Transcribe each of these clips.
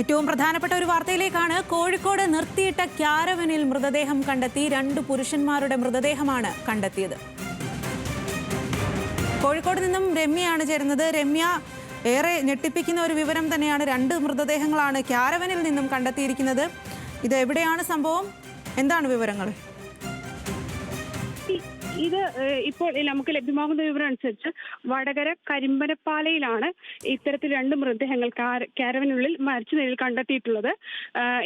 ഏറ്റവും പ്രധാനപ്പെട്ട ഒരു വാർത്തയിലേക്കാണ്. കോഴിക്കോട് നിർത്തിയിട്ട ക്യാരവനിൽ മൃതദേഹം കണ്ടെത്തി. 2 പുരുഷന്മാരുടെ മൃതദേഹമാണ് കണ്ടെത്തിയത്. കോഴിക്കോട് നിന്നും രമ്യയാണ് ചേരുന്നത്. രമ്യ, ഏറെ ഞെട്ടിപ്പിക്കുന്ന ഒരു വിവരം തന്നെയാണ്. 2 മൃതദേഹങ്ങളാണ് ക്യാരവനിൽ നിന്നും കണ്ടെത്തിയിരിക്കുന്നത്. ഇത് എവിടെയാണ് സംഭവം? എന്താണ് വിവരങ്ങൾ? ഇത് ഇപ്പോൾ നമുക്ക് ലഭ്യമാകുന്ന വിവരം അനുസരിച്ച് വടകര കരിമ്പനപ്പാലയിലാണ് ഇത്തരത്തിൽ 2 മൃതദേഹങ്ങൾ ക്യാരവനുള്ളിൽ മരിച്ച നിലയിൽ കണ്ടെത്തിയിട്ടുള്ളത്.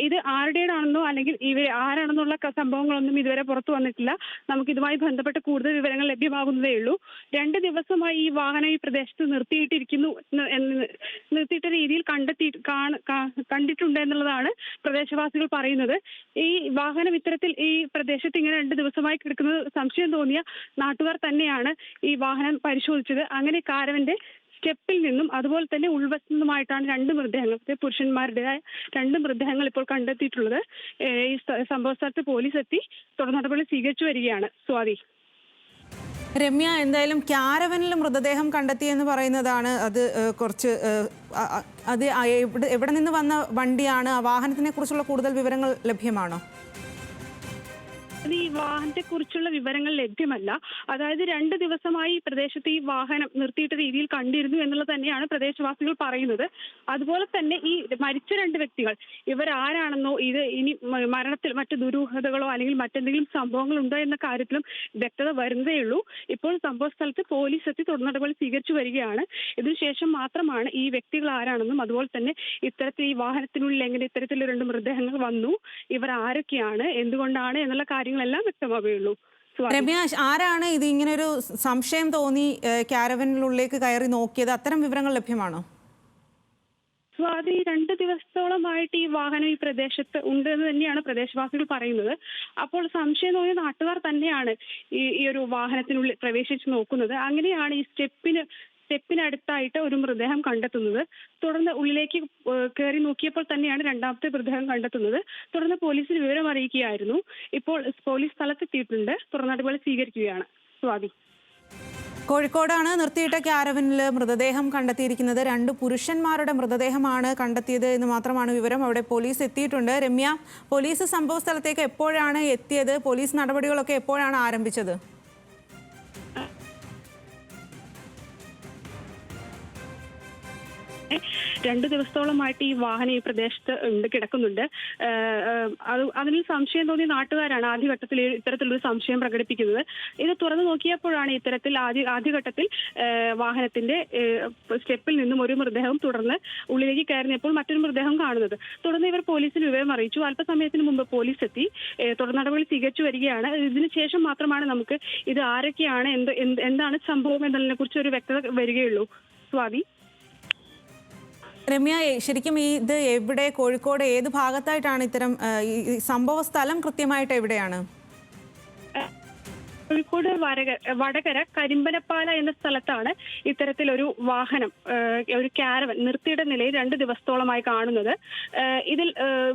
ഇത് ആരുടേതാണെന്നോ അല്ലെങ്കിൽ ഇവർ ആരാണെന്നുള്ള സംഭവങ്ങളൊന്നും ഇതുവരെ പുറത്തു വന്നിട്ടില്ല. നമുക്ക് ഇതുമായി ബന്ധപ്പെട്ട് കൂടുതൽ വിവരങ്ങൾ ലഭ്യമാകുന്നതേ ഉള്ളൂ. 2 ദിവസമായി ഈ വാഹനം ഈ പ്രദേശത്ത് നിർത്തിയിട്ട രീതിയിൽ കണ്ടിട്ടുണ്ട് എന്നുള്ളതാണ് പ്രദേശവാസികൾ പറയുന്നത്. ഈ വാഹനം ഇത്തരത്തിൽ ഈ പ്രദേശത്ത് ഇങ്ങനെ 2 ദിവസമായി കിടക്കുന്നത് സംശയം തോന്നിയ നാട്ടുകാർ തന്നെയാണ് ഈ വാഹനം പരിശോധിച്ചത്. അങ്ങനെ കാരവന്റെ സ്റ്റെപ്പിൽ നിന്നും അതുപോലെ തന്നെ ഉൾവശത്തു നിന്നുമായിട്ടാണ് 2 മൃതദേഹങ്ങൾ, പുരുഷന്മാരുടേതായ 2 മൃതദേഹങ്ങൾ ഇപ്പോൾ കണ്ടെത്തിയിട്ടുള്ളത്. ഈ സംഭവ സ്ഥലത്ത് പോലീസ് എത്തി തുടർ നടപടി സ്വീകരിച്ചു വരികയാണ്. സ്വാതി. രമ്യ, എന്തായാലും ക്യാരവനിൽ മൃതദേഹം കണ്ടെത്തിയെന്ന് പറയുന്നതാണ്. അത് കുറച്ച് അത് എവിടെ നിന്ന് വന്ന വണ്ടിയാണ്? ആ വാഹനത്തിനെ കുറിച്ചുള്ള കൂടുതൽ വിവരങ്ങൾ ലഭ്യമാണോ? ഈ വാഹനത്തെ കുറിച്ചുള്ള വിവരങ്ങൾ ലഭ്യമല്ല. അതായത് 2 ദിവസമായി പ്രദേശത്ത് ഈ വാഹനം നിർത്തിയിട്ട രീതിയിൽ കണ്ടിരുന്നു എന്നുള്ളത് തന്നെയാണ് പ്രദേശവാസികൾ പറയുന്നത്. അതുപോലെ തന്നെ ഈ മരിച്ച 2 വ്യക്തികൾ ഇവരാരാണെന്നോ ഇത് ഇനി മരണത്തിൽ മറ്റു ദുരൂഹതകളോ അല്ലെങ്കിൽ മറ്റെന്തെങ്കിലും സംഭവങ്ങൾ ഉണ്ടോ എന്ന കാര്യത്തിലും വ്യക്തത വരുന്നതേയുള്ളൂ. ഇപ്പോൾ സംഭവ സ്ഥലത്ത് പോലീസ് എത്തി തുടർ നടപടി സ്വീകരിച്ചു വരികയാണ്. ഇതിനുശേഷം മാത്രമാണ് ഈ വ്യക്തികൾ ആരാണെന്നും അതുപോലെ തന്നെ ഇത്തരത്തിൽ ഈ വാഹനത്തിനുള്ളിൽ എങ്ങനെ ഇത്തരത്തിൽ 2 മൃതദേഹങ്ങൾ വന്നു, ഇവർ ആരൊക്കെയാണ്, എന്തുകൊണ്ടാണ് എന്നുള്ള കാര്യങ്ങളെല്ലാം വ്യക്തമാവുകയുള്ളൂ. രമ്യ, ആരാണ് ഇത് ഇങ്ങനൊരു സംശയം തോന്നി ക്യാരവനിലുള്ളിലേക്ക് കയറി നോക്കിയത്? അത്തരം വിവരങ്ങൾ ലഭ്യമാണോ? സ്വാതി, 2 ദിവസത്തോളമായിട്ട് ഈ വാഹനം ഈ പ്രദേശത്ത് ഉണ്ടെന്ന് തന്നെയാണ് പ്രദേശവാസികൾ പറയുന്നത്. അപ്പോൾ സംശയം തോന്നിയ നാട്ടുകാർ തന്നെയാണ് ഈ ഒരു വാഹനത്തിനുള്ളിൽ പ്രവേശിച്ച് നോക്കുന്നത്. അങ്ങനെയാണ് ഈ സ്റ്റെപ്പിനടുത്തായിട്ട് ഒരു മൃതദേഹം കണ്ടെത്തുന്നത്. തുടർന്ന് ഉള്ളിലേക്ക് കയറി നോക്കിയപ്പോൾ തന്നെയാണ് 2ാമത്തെ മൃതദേഹം കണ്ടെത്തുന്നത്. തുടർന്ന് പോലീസിന് വിവരം അറിയിക്കുകയായിരുന്നു. ഇപ്പോൾ പോലീസ് സ്ഥലത്തെത്തിയിട്ടുണ്ട്. തുടർ നടപടി സ്വീകരിക്കുകയാണ്. സ്വാതി. കോഴിക്കോടാണ് നിർത്തിയിട്ട ക്യാരവനിൽ മൃതദേഹം കണ്ടെത്തിയിരിക്കുന്നത്. 2 പുരുഷന്മാരുടെ മൃതദേഹമാണ് കണ്ടെത്തിയത് എന്ന് മാത്രമാണ് വിവരം. അവിടെ പോലീസ് എത്തിയിട്ടുണ്ട്. രമ്യ, പോലീസ് സംഭവ സ്ഥലത്തേക്ക് എപ്പോഴാണ് എത്തിയത്? പോലീസ് നടപടികളൊക്കെ എപ്പോഴാണ് ആരംഭിച്ചത്? 2 ദിവസത്തോളമായിട്ട് ഈ വാഹനം ഈ പ്രദേശത്ത് കിടക്കുന്നുണ്ട്. അതിൽ സംശയം തോന്നിയ നാട്ടുകാരാണ് ആദ്യഘട്ടത്തിൽ ഇത്തരത്തിലൊരു സംശയം പ്രകടിപ്പിക്കുന്നത്. ഇത് തുറന്നു നോക്കിയപ്പോഴാണ് ഇത്തരത്തിൽ ആദ്യഘട്ടത്തിൽ വാഹനത്തിന്റെ സ്റ്റെപ്പിൽ നിന്നും ഒരു മൃതദേഹം തുടർന്ന് ഉള്ളിലേക്ക് കയറിയപ്പോൾ മറ്റൊരു മൃതദേഹം കാണുന്നത്. തുടർന്ന് ഇവർ പോലീസിന് വിവരം അറിയിച്ചു. അല്പസമയത്തിന് മുമ്പ് പോലീസ് എത്തി തുടർ നടപടി സ്വീകരിച്ചു വരികയാണ്. ഇതിനുശേഷം മാത്രമാണ് നമുക്ക് ഇത് ആരൊക്കെയാണ്, എന്താണ് സംഭവം എന്നതിനെ കുറിച്ച് ഒരു വ്യക്തത വരികയുള്ളൂ. സ്വാതി. രമ്യ, ശരിക്കും ഇത് എവിടെ, കോഴിക്കോട് ഏത് ഭാഗത്തായിട്ടാണ് ഇത്തരം സംഭവ സ്ഥലം കൃത്യമായിട്ട് എവിടെയാണ്? കോഴിക്കോട് വടകര കരിമ്പനപ്പാല എന്ന സ്ഥലത്താണ് ഇത്തരത്തിലൊരു വാഹനം, ഒരു ക്യാരവൻ നിർത്തിയിട്ട നിലയിൽ 2 ദിവസത്തോളമായി കാണുന്നത്. ഇതിൽ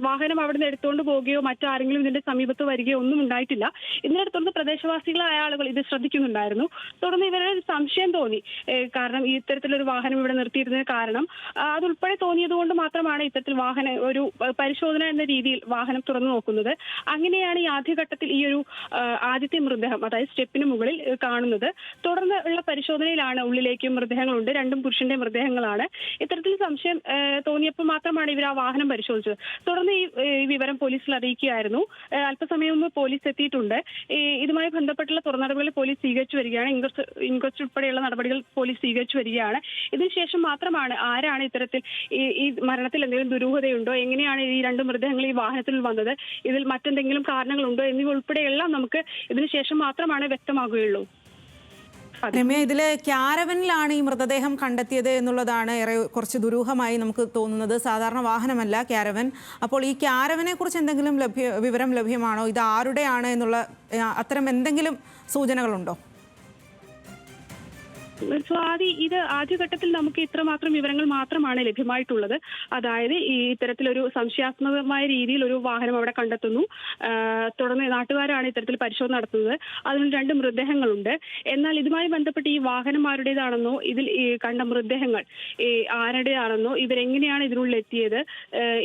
വാഹനം അവിടുന്ന് എടുത്തുകൊണ്ട് പോവുകയോ മറ്റാരെങ്കിലും ഇതിന്റെ സമീപത്ത് വരികയോ ഒന്നും ഉണ്ടായിട്ടില്ല. ഇതിനെ തുടർന്ന് പ്രദേശവാസികളായ ആളുകൾ ഇത് ശ്രദ്ധിക്കുന്നുണ്ടായിരുന്നു. തുടർന്ന് ഇവരുടെ സംശയം തോന്നി. കാരണം ഈ ഇത്തരത്തിലൊരു വാഹനം ഇവിടെ നിർത്തിയിരുന്നതിന് കാരണം അതുൾപ്പെടെ തോന്നിയത് കൊണ്ട് മാത്രമാണ് ഇത്തരത്തിൽ വാഹനം ഒരു പരിശോധന എന്ന രീതിയിൽ വാഹനം തുറന്നു നോക്കുന്നത്. അങ്ങനെയാണ് ഈ ആദ്യഘട്ടത്തിൽ ഈ ഒരു ആദ്യത്തെ മൃതദേഹം, അതായത് സ്റ്റെപ്പിന് മുകളിൽ കാണുന്നത്. തുടർന്ന് ഉള്ള പരിശോധനയിലാണ് ഉള്ളിലേക്ക് മൃതദേഹങ്ങളുണ്ട്. 2 പുരുഷന്റെ മൃതദേഹങ്ങളാണ്. ഇത്തരത്തിൽ സംശയം തോന്നിയപ്പോൾ മാത്രമാണ് ഇവർ ആ വാഹനം പരിശോധിച്ചത്. തുടർന്ന് ഈ വിവരം പോലീസിൽ അറിയിക്കുകയായിരുന്നു. അല്പസമയം മുമ്പ് പോലീസ് എത്തിയിട്ടുണ്ട്. ഇതുമായി ബന്ധപ്പെട്ടുള്ള തുടർ നടപടികൾ പോലീസ് സ്വീകരിച്ചു വരികയാണ്. ഇൻക്വസ്റ്റ് ഉൾപ്പെടെയുള്ള നടപടികൾ പോലീസ് സ്വീകരിച്ചു വരികയാണ്. ഇതിനുശേഷം മാത്രമാണ് ആരാണ് ഇത്തരത്തിൽ ഈ മരണത്തിൽ എന്തെങ്കിലും ദുരൂഹതയുണ്ടോ, എങ്ങനെയാണ് ഈ 2 മൃതദേഹങ്ങൾ ഈ വാഹനത്തിൽ വന്നത്, ഇതിൽ മറ്റെന്തെങ്കിലും കാരണങ്ങളുണ്ടോ എന്നിവ ഉൾപ്പെടെയെല്ലാം നമുക്ക് ഇതിനുശേഷം മാത്രമാണ് വ്യക്തമാകുകയുള്ളൂ. രമ്യ, ഇതില് ക്യാരവനിലാണ് ഈ മൃതദേഹം കണ്ടെത്തിയത് എന്നുള്ളതാണ് കുറച്ച് ദുരൂഹമായി നമുക്ക് തോന്നുന്നത്. സാധാരണ വാഹനമല്ല ക്യാരവൻ. അപ്പോൾ ഈ ക്യാരവനെ കുറിച്ച് എന്തെങ്കിലും വിവരം ലഭ്യമാണോ? ഇത് ആരുടെയാണ് എന്നുള്ള അത്തരം എന്തെങ്കിലും സൂചനകളുണ്ടോ? സ്വാതി, ഇത് ആദ്യഘട്ടത്തിൽ നമുക്ക് ഇത്രമാത്രം വിവരങ്ങൾ മാത്രമാണ് ലഭ്യമായിട്ടുള്ളത്. അതായത് ഈ ഇത്തരത്തിലൊരു സംശയാസ്പദമായ രീതിയിൽ ഒരു വാഹനം അവിടെ കണ്ടെത്തുന്നു. തുടർന്ന് നാട്ടുകാരാണ് ഇത്തരത്തിൽ പരിശോധന നടത്തുന്നത്. അതിന് 2 മൃതദേഹങ്ങളുണ്ട്. എന്നാൽ ഇതുമായി ബന്ധപ്പെട്ട് ഈ വാഹനം ആരുടേതാണെന്നോ ഇതിൽ ഈ കണ്ട മൃതദേഹങ്ങൾ ആരുടേതാണെന്നോ ഇവരെങ്ങനെയാണ് ഇതിനുള്ളിൽ എത്തിയത്,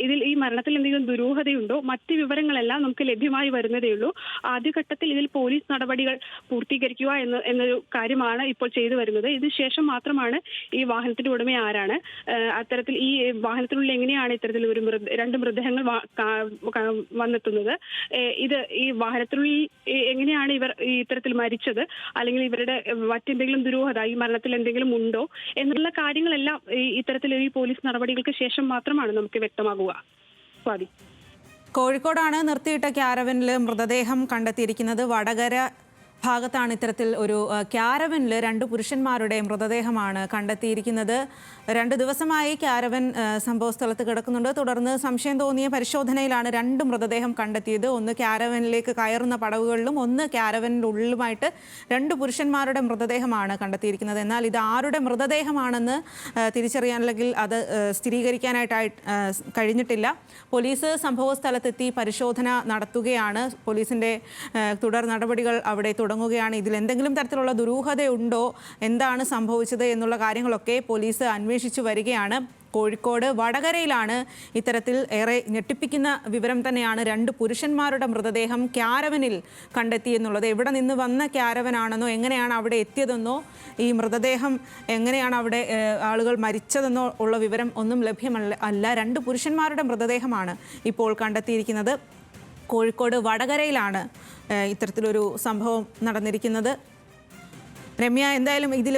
ഇതിൽ ഈ മരണത്തിൽ എന്തെങ്കിലും ദുരൂഹതയുണ്ടോ, മറ്റ് വിവരങ്ങളെല്ലാം നമുക്ക് ലഭ്യമായി വരുന്നതേ ഉള്ളൂ. ആദ്യഘട്ടത്തിൽ ഇതിൽ പോലീസ് നടപടികൾ പൂർത്തീകരിക്കുക എന്നൊരു കാര്യമാണ് ഇപ്പോൾ ചെയ്തു വരുന്നത്. ഇതിനുശേഷം മാത്രമാണ് ഈ വാഹനത്തിന്റെ ഉടമ ആരാണ്, അത്തരത്തിൽ ഈ വാഹനത്തിനുള്ളിൽ എങ്ങനെയാണ് ഇത്തരത്തിൽ ഒരു 2 മൃതദേഹങ്ങൾ വന്നെത്തുന്നത്, ഇത് ഈ വാഹനത്തിനുള്ളിൽ എങ്ങനെയാണ് ഇവർ ഇത്തരത്തിൽ മരിച്ചത്, അല്ലെങ്കിൽ ഇവരുടെ മറ്റെന്തെങ്കിലും ദുരൂഹത ഈ മരണത്തിൽ എന്തെങ്കിലും ഉണ്ടോ എന്നുള്ള കാര്യങ്ങളെല്ലാം ഇത്തരത്തിൽ ഈ പോലീസ് നടപടികൾക്ക് ശേഷം മാത്രമാണ് നമുക്ക് വ്യക്തമാകുക. സ്വാതി, കോഴിക്കോടാണ് നിർത്തിയിട്ട ക്യാരവനിൽ മൃതദേഹം കണ്ടെത്തിയിരിക്കുന്നത്. വടകര ഭാഗത്താണ് ഇത്തരത്തിൽ ഒരു ക്യാരവനിൽ 2 പുരുഷന്മാരുടെ മൃതദേഹമാണ് കണ്ടെത്തിയിരിക്കുന്നത്. 2 ദിവസമായി ക്യാരവൻ സംഭവ സ്ഥലത്ത് കിടക്കുന്നുണ്ട്. തുടർന്ന് സംശയം തോന്നിയ പരിശോധനയിലാണ് 2 മൃതദേഹം കണ്ടെത്തിയത്. ഒന്ന് ക്യാരവനിലേക്ക് കയറുന്ന പടവുകളിലും ഒന്ന് ക്യാരവനിൻ്റെ ഉള്ളിലുമായിട്ട് 2 പുരുഷന്മാരുടെ മൃതദേഹമാണ് കണ്ടെത്തിയിരിക്കുന്നത്. എന്നാൽ ഇത് ആരുടെ മൃതദേഹമാണെന്ന് തിരിച്ചറിയാൻ അല്ലെങ്കിൽ അത് സ്ഥിരീകരിക്കാനായിട്ട് കഴിഞ്ഞിട്ടില്ല. പോലീസ് സംഭവ സ്ഥലത്തെത്തി പരിശോധന നടത്തുകയാണ്. പോലീസിൻ്റെ തുടർ നടപടികൾ അവിടെ തുടങ്ങുകയാണ്. ഇതിൽ എന്തെങ്കിലും തരത്തിലുള്ള ദുരൂഹതയുണ്ടോ, എന്താണ് സംഭവിച്ചത് എന്നുള്ള കാര്യങ്ങളൊക്കെ പോലീസ് അന്വേഷിച്ചു വരികയാണ്. കോഴിക്കോട് വടകരയിലാണ് ഇത്തരത്തിൽ ഏറെ ഞെട്ടിപ്പിക്കുന്ന വിവരം തന്നെയാണ് 2 പുരുഷന്മാരുടെ മൃതദേഹം ക്യാരവനിൽ കണ്ടെത്തിയെന്നുള്ളത്. എവിടെ നിന്ന് വന്ന ക്യാരവനാണെന്നോ എങ്ങനെയാണ് അവിടെ എത്തിയതെന്നോ ഈ മൃതദേഹം എങ്ങനെയാണ് അവിടെ ആളുകൾ മരിച്ചതെന്നോ ഉള്ള വിവരം ഒന്നും ലഭ്യമല്ല. 2 പുരുഷന്മാരുടെ മൃതദേഹമാണ് ഇപ്പോൾ കണ്ടെത്തിയിരിക്കുന്നത്. കോഴിക്കോട് വടകരയിലാണ് ഇത്തരത്തിലൊരു സംഭവം നടന്നിരിക്കുന്നത്. രമ്യ, എന്തായാലും ഇതിൽ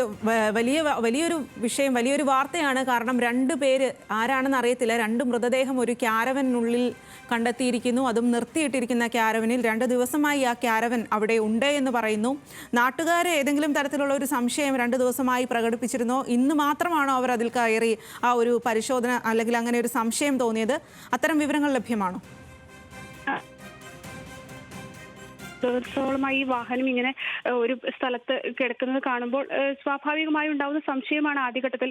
വലിയൊരു വിഷയം, വലിയൊരു വാർത്തയാണ്. കാരണം 2 പേര് ആരാണെന്ന് അറിയത്തില്ല. 2 മൃതദേഹം ഒരു ക്യാരവനുള്ളിൽ കണ്ടെത്തിയിരിക്കുന്നു. അതും നിർത്തിയിട്ടിരിക്കുന്ന ക്യാരവനിൽ 2 ദിവസമായി ആ ക്യാരവൻ അവിടെ ഉണ്ട് എന്ന് പറയുന്നു. നാട്ടുകാർ ഏതെങ്കിലും തരത്തിലുള്ള ഒരു സംശയം 2 ദിവസമായി പ്രകടിപ്പിച്ചിരുന്നോ? ഇന്ന് മാത്രമാണോ അവർ അതിൽ കയറി ആ ഒരു പരിശോധന അല്ലെങ്കിൽ അങ്ങനെ ഒരു സംശയം തോന്നിയത്? അത്തരം വിവരങ്ങൾ ലഭ്യമാണോ? ദിവസത്തോളമായി ഈ വാഹനം ഇങ്ങനെ ഒരു സ്ഥലത്ത് കിടക്കുന്നത് കാണുമ്പോൾ സ്വാഭാവികമായി ഉണ്ടാവുന്ന സംശയമാണ് ആദ്യഘട്ടത്തിൽ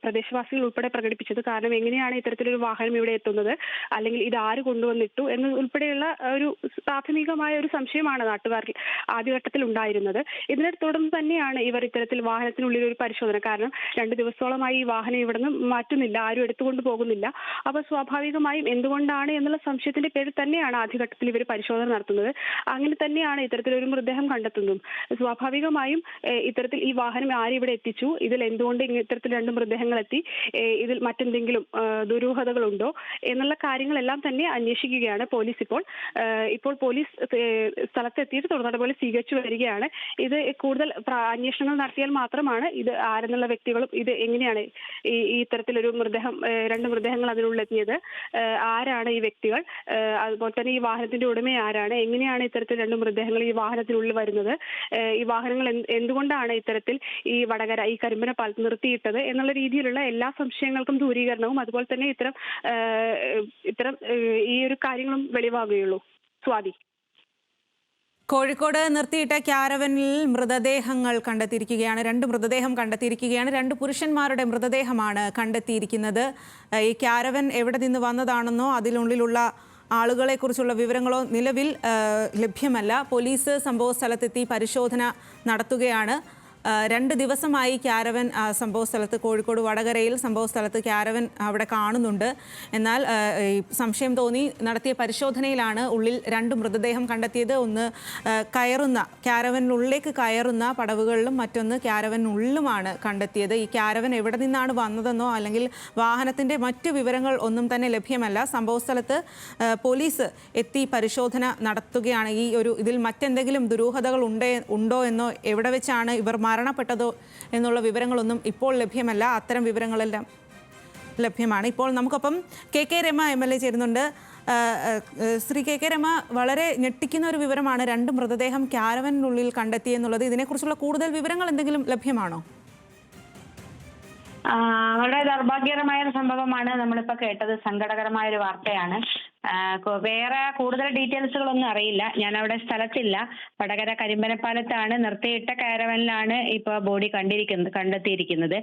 പ്രദേശവാസികൾ ഉൾപ്പെടെ പ്രകടിപ്പിച്ചത്. കാരണം എങ്ങനെയാണ് ഇത്തരത്തിലൊരു വാഹനം ഇവിടെ എത്തുന്നത്, അല്ലെങ്കിൽ ഇത് ആര് കൊണ്ടുവന്നിട്ടു എന്ന് ഉൾപ്പെടെയുള്ള ഒരു പ്രാഥമികമായ ഒരു സംശയമാണ് നാട്ടുകാർക്ക് ആദ്യഘട്ടത്തിൽ ഉണ്ടായിരുന്നത്. ഇതിനെ തുടർന്ന് തന്നെയാണ് ഇവർ ഇത്തരത്തിൽ വാഹനത്തിനുള്ളിൽ ഒരു പരിശോധന. കാരണം 2 ദിവസത്തോളമായി ഈ വാഹനം ഇവിടെ നിന്ന് മാറ്റുന്നില്ല, ആരും എടുത്തുകൊണ്ട് പോകുന്നില്ല. അപ്പോൾ സ്വാഭാവികമായും എന്തുകൊണ്ടാണ് എന്നുള്ള സംശയത്തിന്റെ പേരിൽ തന്നെയാണ് ആദ്യഘട്ടത്തിൽ ഇവർ പരിശോധന നടത്തുന്നത്. അങ്ങനെ തന്നെയാണ് ഇത്തരത്തിലൊരു മൃതദേഹം കണ്ടെത്തുന്നതും. സ്വാഭാവികമായും ഇത്തരത്തിൽ ഈ വാഹനം ആരിവിടെ എത്തിച്ചു, ഇതിൽ എന്തുകൊണ്ട് ഇത്തരത്തിൽ 2 മൃതദേഹങ്ങൾ എത്തി, ഇതിൽ മറ്റെന്തെങ്കിലും ദുരൂഹതകളുണ്ടോ എന്നുള്ള കാര്യങ്ങളെല്ലാം തന്നെ അന്വേഷിക്കുകയാണ് പോലീസ്. ഇപ്പോൾ പോലീസ് സ്ഥലത്തെത്തിയിട്ട് തുടർന്നതുപോലെ സ്വീകരിച്ചു വരികയാണ്. ഇത് കൂടുതൽ അന്വേഷണങ്ങൾ നടത്തിയാൽ മാത്രമാണ് ഇത് ആരെന്നുള്ള വ്യക്തികളും ഇത് എങ്ങനെയാണ് ഈ ഇത്തരത്തിലൊരു മൃതദേഹം 2 മൃതദേഹങ്ങൾ അതിനുള്ളിൽ എത്തിയത്, ആരാണ് ഈ വ്യക്തികൾ, അതുപോലെ തന്നെ ഈ വാഹനത്തിന്റെ ഉടമ ആരാണ്, എങ്ങനെയാണ് ഇത്തരത്തിൽ 2 മൃതദേഹങ്ങൾ ഈ വാഹനത്തിനുള്ളിൽ വരുന്നത്, ഈ വാഹനങ്ങൾ എന്തുകൊണ്ടാണ് ഇത്തരത്തിൽ ഈ വടകര ഈ കരിമ്പന പാലത്ത് നിർത്തിയിട്ടത് എന്നുള്ള രീതിയിലുള്ള എല്ലാ സംശയങ്ങൾക്കും ദൂരീകരണവും അതുപോലെ തന്നെ ഇത്തരം ഈ ഒരു കാര്യങ്ങളും വെളിവാകുകയുള്ളൂ. സ്വാതി, കോഴിക്കോട് നിർത്തിയിട്ട ക്യാരവനിൽ മൃതദേഹങ്ങൾ കണ്ടെത്തിയിരിക്കുകയാണ്. 2 മൃതദേഹം കണ്ടെത്തിയിരിക്കുകയാണ്. 2 പുരുഷന്മാരുടെ മൃതദേഹമാണ് കണ്ടെത്തിയിരിക്കുന്നത്. ഈ ക്യാരവൻ എവിടെ നിന്ന് വന്നതാണെന്നോ അതിനുള്ളിലുള്ള ആളുകളെക്കുറിച്ചുള്ള വിവരങ്ങളോ നിലവിൽ ലഭ്യമല്ല. പോലീസ് സംഭവ സ്ഥലത്തെത്തി പരിശോധന നടത്തുകയാണ്. 2 ദിവസമായി ക്യാരവൻ സംഭവ സ്ഥലത്ത്, കോഴിക്കോട് വടകരയിൽ സംഭവ സ്ഥലത്ത് ക്യാരവൻ അവിടെ കാണുന്നുണ്ട്. എന്നാൽ സംശയം തോന്നി നടത്തിയ പരിശോധനയിലാണ് ഉള്ളിൽ 2 മൃതദേഹം കണ്ടെത്തിയത്. ഒന്ന് ക്യാരവനുള്ളിലേക്ക് കയറുന്ന പടവുകളിലും മറ്റൊന്ന് ക്യാരവനുള്ളിലുമാണ് കണ്ടെത്തിയത്. ഈ ക്യാരവൻ എവിടെ നിന്നാണ് വന്നതെന്നോ അല്ലെങ്കിൽ വാഹനത്തിൻ്റെ മറ്റു വിവരങ്ങൾ ഒന്നും തന്നെ ലഭ്യമല്ല. സംഭവ സ്ഥലത്ത് പോലീസ് എത്തി പരിശോധന നടത്തുകയാണ്. ഇതിൽ മറ്റെന്തെങ്കിലും ദുരൂഹതകൾ ഉണ്ടോ എന്നോ എവിടെ വെച്ചാണ് ഇവർ മരണപ്പെട്ടതോ എന്നുള്ള വിവരങ്ങളൊന്നും ഇപ്പോൾ ലഭ്യമല്ല. അത്തരം വിവരങ്ങളെല്ലാം ലഭ്യമാണ്. ഇപ്പോൾ നമുക്കൊപ്പം കെ രമ MLA ചേരുന്നുണ്ട്. ശ്രീ കെ രമ, വളരെ ഞെട്ടിക്കുന്ന ഒരു വിവരമാണ് 2 മൃതദേഹം ക്യാരവനുള്ളിൽ കണ്ടെത്തിയെന്നുള്ളത്. ഇതിനെക്കുറിച്ചുള്ള കൂടുതൽ വിവരങ്ങൾ എന്തെങ്കിലും ലഭ്യമാണോ? വളരെ ദൗർഭാഗ്യകരമായ ഒരു സംഭവമാണ് നമ്മളിപ്പോൾ കേട്ടത്. സങ്കടകരമായ ഒരു വാർത്തയാണ്. വേറെ കൂടുതൽ ഡീറ്റെയിൽസുകളൊന്നും അറിയില്ല. ഞാൻ അവിടെ സ്ഥലത്തില്ല. വടകര കരിമ്പനപ്പാലത്താണ് നിർത്തിയിട്ട കാരവനിലാണ് ഇപ്പൊ ബോഡി കണ്ടെത്തിയിരിക്കുന്നത്.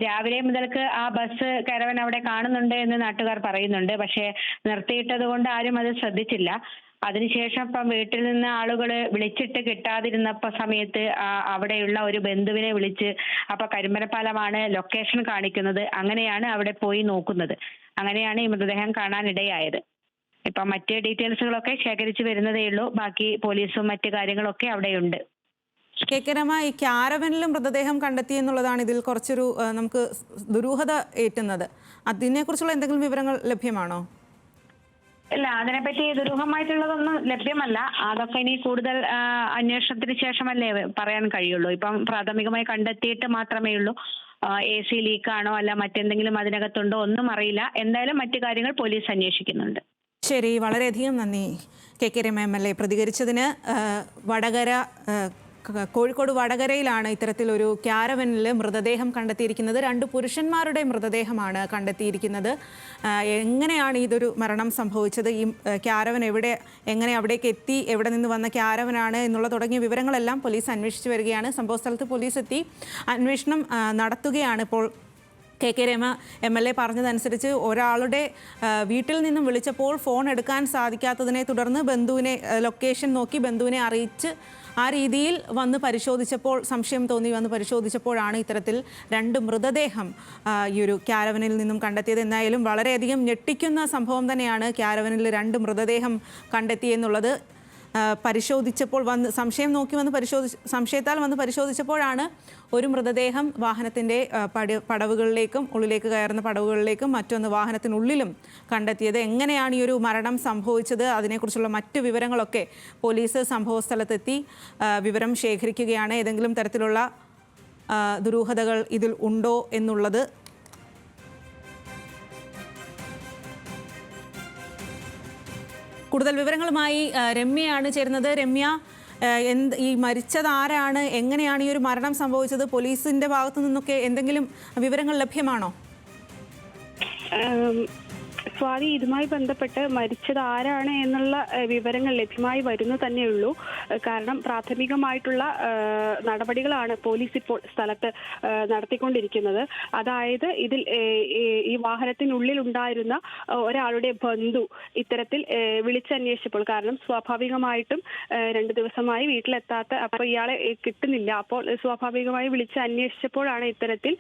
രാവിലെ മുതൽക്ക് ആ ബസ് കാരവൻ അവിടെ കാണുന്നുണ്ട് എന്ന് നാട്ടുകാർ പറയുന്നുണ്ട്. പക്ഷേ നിർത്തിയിട്ടത് കൊണ്ട് ആരും അത് ശ്രദ്ധിച്ചില്ല. അതിനുശേഷം ഇപ്പം വീട്ടിൽ നിന്ന് ആളുകൾ വിളിച്ചിട്ട് കിട്ടാതിരുന്നപ്പോ സമയത്ത് അവിടെയുള്ള ഒരു ബന്ധുവിനെ വിളിച്ച് അപ്പൊ കരിമ്പനപ്പാലമാണ് ലൊക്കേഷൻ കാണിക്കുന്നത്. അങ്ങനെയാണ് അവിടെ പോയി നോക്കുന്നത്. അങ്ങനെയാണ് ഈ മൃതദേഹം കാണാനിടയായത്. ഇപ്പൊ മറ്റ് ഡീറ്റെയിൽസുകളൊക്കെ ശേഖരിച്ചു വരുന്നതേ ഉള്ളൂ. ബാക്കി പോലീസും മറ്റു കാര്യങ്ങളൊക്കെ അവിടെയുണ്ട്. രമ, ഈ ക്യാരവനിൽ മൃതദേഹം കണ്ടെത്തി എന്നുള്ളതാണ് ഇതിൽ കുറച്ചൊരു നമുക്ക് ദുരൂഹത ഏറ്റുന്നത്. അതിനെക്കുറിച്ചുള്ള എന്തെങ്കിലും വിവരങ്ങൾ ലഭ്യമാണോ? ഇല്ല, അതിനെപ്പറ്റി ദുരൂഹമായിട്ടുള്ളതൊന്നും ലഭ്യമല്ല. അതൊക്കെ ഇനി കൂടുതൽ അന്വേഷണത്തിന് ശേഷമല്ലേ പറയാൻ കഴിയുള്ളൂ. ഇപ്പം പ്രാഥമികമായി കണ്ടെത്തിയിട്ട് മാത്രമേ ഉള്ളൂ. AC ലീക്കാണോ അല്ല മറ്റെന്തെങ്കിലും അതിനകത്തുണ്ടോ ഒന്നും അറിയില്ല. എന്തായാലും മറ്റു കാര്യങ്ങൾ പോലീസ് അന്വേഷിക്കുന്നുണ്ട്. ശരി, വളരെയധികം നന്ദി രമ MLA പ്രതികരിച്ചതിന്. കോഴിക്കോട് വടകരയിലാണ് ഇത്തരത്തിലൊരു ക്യാരവനിൽ മൃതദേഹം കണ്ടെത്തിയിരിക്കുന്നത്. 2 പുരുഷന്മാരുടെ മൃതദേഹമാണ് കണ്ടെത്തിയിരിക്കുന്നത്. എങ്ങനെയാണ് ഇതൊരു മരണം സംഭവിച്ചത്, ഈ ക്യാരവൻ എങ്ങനെ അവിടേക്ക് എത്തി, എവിടെ നിന്ന് വന്ന ക്യാരവനാണ് എന്നുള്ള തുടങ്ങിയ വിവരങ്ങളെല്ലാം പോലീസ് അന്വേഷിച്ചു വരികയാണ്. സംഭവസ്ഥലത്ത് പോലീസ് എത്തി അന്വേഷണം നടത്തുകയാണ്. ഇപ്പോൾ രമ MLA പറഞ്ഞതനുസരിച്ച് ഒരാളുടെ വീട്ടിൽ നിന്നും വിളിച്ചപ്പോൾ ഫോൺ എടുക്കാൻ സാധിക്കാത്തതിനെ തുടർന്ന് ബന്ധുവിനെ ലൊക്കേഷൻ നോക്കി ബന്ധുവിനെ അറിയിച്ച് ആ രീതിയിൽ വന്ന് പരിശോധിച്ചപ്പോൾ, സംശയം തോന്നി വന്ന് പരിശോധിച്ചപ്പോഴാണ് ഇത്തരത്തിൽ 2 മൃതദേഹം ഈ ഒരു ക്യാരവനിൽ നിന്നും കണ്ടെത്തിയത്. എന്തായാലും വളരെയധികം ഞെട്ടിക്കുന്ന സംഭവം തന്നെയാണ്. ക്യാരവനിൽ 2 മൃതദേഹം കണ്ടെത്തിയെന്നുള്ളത്. പരിശോധിച്ചപ്പോൾ സംശയത്താൽ വന്ന് പരിശോധിച്ചപ്പോഴാണ് ഒരു മൃതദേഹം വാഹനത്തിൻ്റെ പടവുകളിലേക്കും ഉള്ളിലേക്ക് കയറുന്ന പടവുകളിലേക്കും മറ്റൊന്ന് വാഹനത്തിനുള്ളിലും കണ്ടെത്തിയത്. എങ്ങനെയാണ് ഈ ഒരു മരണം സംഭവിച്ചത്, അതിനെക്കുറിച്ചുള്ള മറ്റു വിവരങ്ങളൊക്കെ പോലീസ് സംഭവസ്ഥലത്തെത്തി വിവരം ശേഖരിക്കുകയാണ്. ഏതെങ്കിലും തരത്തിലുള്ള ദുരൂഹതകൾ ഇതിൽ ഉണ്ടോ എന്നുള്ളത് കൂടുതൽ വിവരങ്ങളുമായി രമ്യയാണ് ചേരുന്നത്. രമ്യ, ഈ മരിച്ചത് ആരാണ്, എങ്ങനെയാണ് ഈ ഒരു മരണം സംഭവിച്ചത്, പോലീസിന്റെ ഭാഗത്തു നിന്നൊക്കെ എന്തെങ്കിലും വിവരങ്ങൾ ലഭ്യമാണോ? സ്വാതി, ഇതുമായി ബന്ധപ്പെട്ട് മരിച്ചത് ആരാണ് എന്നുള്ള വിവരങ്ങൾ ലഭ്യമായി വരുന്നു തന്നെയുള്ളൂ. കാരണം പ്രാഥമികമായിട്ടുള്ള നടപടികളാണ് പോലീസ് ഇപ്പോൾ സ്ഥലത്ത് നടത്തിക്കൊണ്ടിരിക്കുന്നത്. അതായത് ഇതിൽ ഈ വാഹനത്തിനുള്ളിൽ ഉണ്ടായിരുന്ന ഒരാളുടെ ബന്ധു ഇത്തരത്തിൽ വിളിച്ചന്വേഷിച്ചപ്പോൾ, കാരണം സ്വാഭാവികമായിട്ടും 2 ദിവസമായി വീട്ടിലെത്താത്ത, അപ്പോൾ ഇയാളെ കിട്ടുന്നില്ല. അപ്പോൾ സ്വാഭാവികമായി വിളിച്ച് അന്വേഷിച്ചപ്പോഴാണ് ഇത്തരത്തിൽ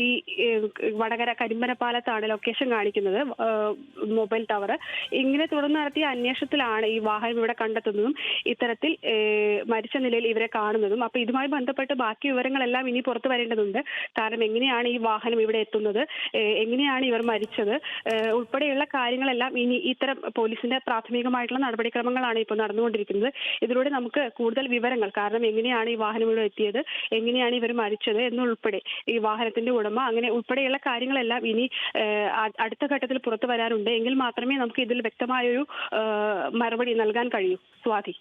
ഈ വടകര കരിമ്പനപ്പാലത്താണ് ലൊക്കേഷൻ കാണിക്കുന്നത്, മൊബൈൽ ടവർ. ഇങ്ങനെ തുടർന്ന് നടത്തിയ അന്വേഷണത്തിലാണ് ഈ വാഹനം ഇവിടെ കണ്ടെത്തുന്നതും ഇത്തരത്തിൽ മരിച്ച നിലയിൽ ഇവരെ കാണുന്നതും. അപ്പൊ ഇതുമായി ബന്ധപ്പെട്ട് ബാക്കി വിവരങ്ങളെല്ലാം ഇനി പുറത്തു വരേണ്ടതുണ്ട്. കാരണം എങ്ങനെയാണ് ഈ വാഹനം ഇവിടെ എത്തുന്നത്, എങ്ങനെയാണ് ഇവർ മരിച്ചത് ഉൾപ്പെടെയുള്ള കാര്യങ്ങളെല്ലാം ഇനി ഇത്തരം പോലീസിന്റെ പ്രാഥമികമായിട്ടുള്ള നടപടിക്രമങ്ങളാണ് ഇപ്പോൾ നടന്നുകൊണ്ടിരിക്കുന്നത്. ഇതിലൂടെ നമുക്ക് കൂടുതൽ വിവരങ്ങൾ, കാരണം എങ്ങനെയാണ് ഈ വാഹനം ഇവിടെ എത്തിയത്, എങ്ങനെയാണ് ഇവർ മരിച്ചത് എന്നുൾപ്പെടെ, ഈ വാഹനത്തിന്റെ ഉടമ, അങ്ങനെ ഉൾപ്പെടെയുള്ള കാര്യങ്ങളെല്ലാം ഇനി അടുത്ത ഘട്ടത്തിൽ പുറത്തു വരാറുണ്ട്. എങ്കിൽ മാത്രമേ നമുക്ക് ഇതിൽ വ്യക്തമായൊരു മറുപടി നൽകാൻ കഴിയൂ. സ്വാതി.